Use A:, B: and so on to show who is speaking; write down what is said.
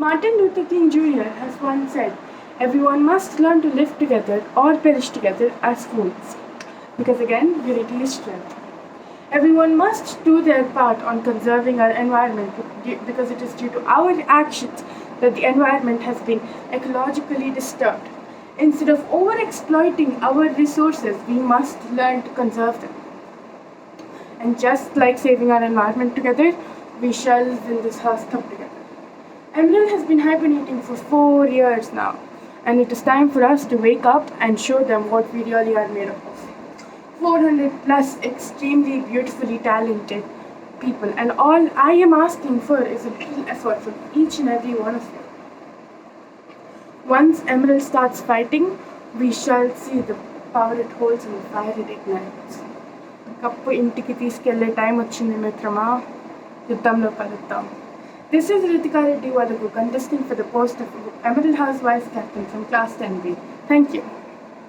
A: Martin Luther King Jr. has once said, everyone must learn to live together or perish together as fools. Because again, unity is strength. Everyone must do their part on conserving our environment because it is due to our actions that the environment has been ecologically disturbed. Instead of over-exploiting our resources, we must learn to conserve them. And just like saving our environment together, we shall win this house cup together. Emerald has been hibernating for 4 years now, and it is time for us to wake up and show them what we really are made of. 400 plus extremely beautifully talented people, and all I am asking for is a little effort from each and every one of you. Once Emerald starts fighting, we shall see the power it holds and the fire it ignites. Cup ఇంటికి తీసుకెళ్లే time వచ్చింది మిత్రమా, యుద్ధంలో కలుద్దాం. This is Rithika Reddy, contesting for the post of Emerald House Vice Captain from Class 10B. Thank you.